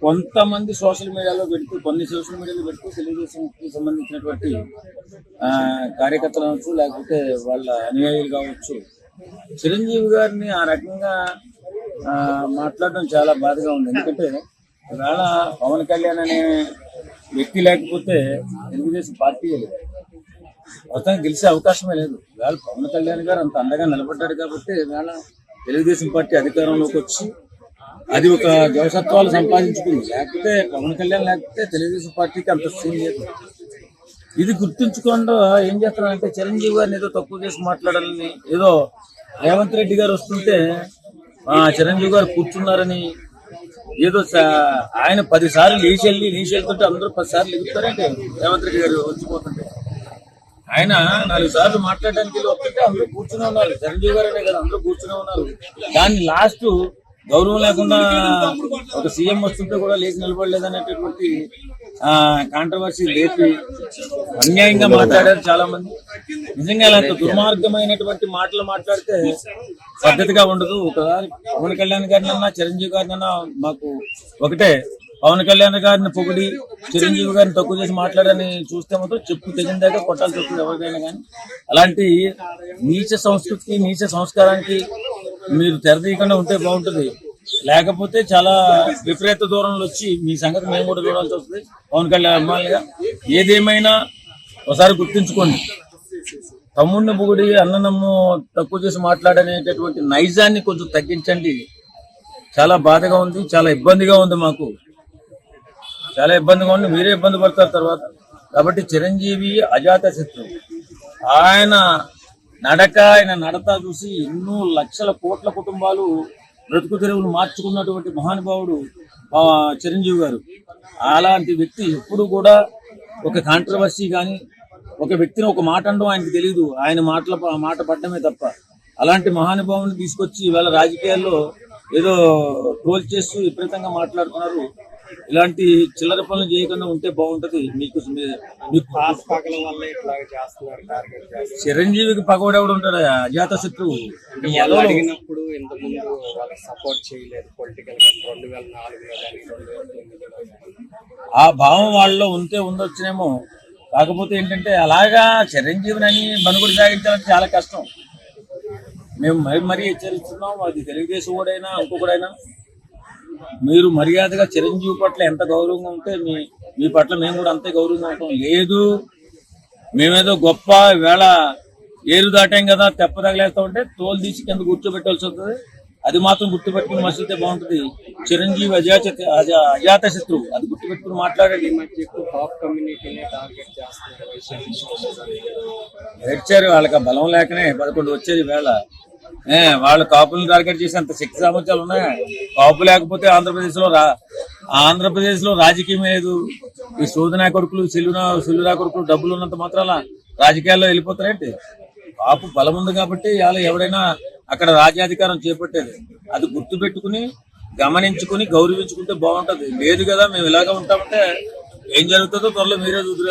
కొంతమంది సోషల్ మీడియాలో పెడుతూ తెలుగుదేశంకి సంబంధించినటువంటి కార్యకర్తలు అవచ్చు, లేకపోతే వాళ్ళ అనుయాయులు కావచ్చు, చిరంజీవి గారిని ఆ రకంగా మాట్లాడడం చాలా బాధగా ఉంది. ఎందుకంటే ఇవాళ పవన్ కళ్యాణ్ అనే వ్యక్తి లేకపోతే తెలుగుదేశం పార్టీ లేదు, మొత్తం గెలిచే అవకాశమే లేదు. ఇవాళ పవన్ కళ్యాణ్ గారు అంత అండగా నిలబడ్డాడు కాబట్టి ఇవాళ తెలుగుదేశం పార్టీ అధికారంలోకి వచ్చి అది ఒక జవసత్వాలు సంపాదించుకుంది. లేకపోతే పవన్ కళ్యాణ్ లేకపోతే తెలుగుదేశం పార్టీకి అంత సీన్ లేదు. ఇది గుర్తుంచుకోండి. ఏం చేస్తున్నారంటే చిరంజీవి గారిని ఏదో తక్కువ చేసి మాట్లాడాలని, ఏదో రేవంత్ రెడ్డి గారు వస్తుంటే చిరంజీవి గారు కూర్చున్నారని, ఏదో ఆయన 10 సార్లు లేచెళ్తుంటే అందరూ 10 సార్లు ఎగుతారంటే రేవంత్ రెడ్డి గారు వచ్చిపోతుంటే ఆయన 4 సార్లు మాట్లాడడానికి వస్తుంటే అందరూ కూర్చునే ఉన్నారు. చిరంజీవి గారు అనే కదా అందరూ కూర్చునే ఉన్నారు. దాన్ని లాస్ట్ గౌరవం లేకుండా ఒక సీఎం వస్తుంటే కూడా లేచి నిలబడలేదనేటటువంటి కాంట్రవర్సీ లేపి అన్యాయంగా మాట్లాడారు చాలా మంది. నిజంగా అలాంటి దుర్మార్గమైనటువంటి మాటలు మాట్లాడితే పద్ధతిగా ఉండదు. ఒకసారి పవన్ కళ్యాణ్ గారినన్నా చిరంజీవి గారినన్నా మాకు ఒకటే, పవన్ కళ్యాణ్ గారిని పొగిడి చిరంజీవి గారిని తక్కువ చేసి మాట్లాడని చూస్తే మాత్రం చెప్పు తెగిందాక కొట్టాల్సి వస్తుంది ఎవరికైనా. కానీ అలాంటి నీచ సంస్కృతికి, నీచ సంస్కారానికి మీరు తెరదీయకుండా ఉంటే బాగుంటుంది. లేకపోతే చాలా విపరీత దూరంలో వచ్చి మీ సంగతి మేము కూడా చూడాల్సి వస్తుంది. పవన్ కళ్యాణ్ అభిమానులుగా ఏదేమైనా ఒకసారి గుర్తుంచుకోండి, తమ్ముడిని పొగిడి అన్ననమ్ము తక్కువ చేసి మాట్లాడనేటటువంటి నైజాన్ని కొంచెం తగ్గించండి. చాలా బాధగా ఉంది, చాలా ఇబ్బందిగా ఉంది, మాకు చాలా ఇబ్బందిగా ఉంది. మీరే ఇబ్బంది పడతారు తర్వాత. కాబట్టి చిరంజీవి అజాత శత్రువు. ఆయన నడత చూసి ఎన్నో లక్షల కోట్ల కుటుంబాలు బ్రతుకు తెరువులు మార్చుకున్నటువంటి మహానుభావుడు చిరంజీవి గారు. అలాంటి వ్యక్తి ఎప్పుడు కూడా ఒక కాంట్రవర్సీ కానీ, ఒక వ్యక్తిని ఒక మాట అనడం ఆయనకు తెలియదు, ఆయన మాట పడ్డమే తప్ప. అలాంటి మహానుభావుని తీసుకొచ్చి ఇవాళ రాజకీయాల్లో ఏదో ట్రోల్ చేస్తూ విపరీతంగా మాట్లాడుతున్నారు. ఇలాంటి చిల్లర పనులు చేయకుండా ఉంటే బాగుంటది. మీకు చిరంజీవికి పగోడెవడు ఉంటాడు? అజాత శత్రువు. అడిగినప్పుడు ఇంతకుముందు వాళ్ళకి సపోర్ట్ చేయలేదు పొలిటికల్ గా 2004లో కానీ 2009 ఆ భావం వాళ్ళలో ఉండొచ్చునేమో. కాకపోతే ఏంటంటే అలాగా చిరంజీవిని అని మనుగడ సాగించాలంటే చాలా కష్టం. మేము మరీ హెచ్చరిస్తున్నాం. అది తెలుగుదేశం వాడైనా ఇంకొకడైనా మీరు మర్యాదగా చిరంజీవి పట్ల ఎంత గౌరవంగా ఉంటే మీ పట్ల మేము కూడా అంతే గౌరవంగా ఉంటాం. లేదు మేమేదో గొప్ప వేళ ఏరు దాటాం కదా తెప్ప తగలేస్తా ఉంటే తోలు తీసి కింద కూర్చోబెట్టాల్సి వస్తుంది. అది మాత్రం గుర్తుపెట్టుకుని మసిలితే బాగుంటుంది. చిరంజీవి అజాత శత్రువు, అది గుర్తుపెట్టుకుని మాట్లాడండి. ఏడ్చారు, వాళ్ళకి బలం లేకనే 11 వచ్చేది వేళ. వాళ్ళు కాపులను టార్గెట్ చేసి అంత శక్తి సామర్థ్యాలు ఉన్నాయి. కాపు లేకపోతే ఆంధ్రప్రదేశ్ లో రాజకీయం లేదు. ఈ శోధనా కొడుకులు సెల్లురా కొడుకులు డబ్బులు ఉన్నంత మాత్రాల రాజకీయాల్లో వెళ్ళిపోతారేంటి? కాపు బలం ఉంది కాబట్టి ఇవాళ ఎవరైనా అక్కడ రాజ్యాధికారం చేపట్టేది. అది గుర్తుపెట్టుకుని గమనించుకుని గౌరవించుకుంటే బాగుంటది. లేదు కదా మేము ఇలాగ ఉంటామంటే ఏం జరుగుతుందో త్వరలో మీరే చూదురు.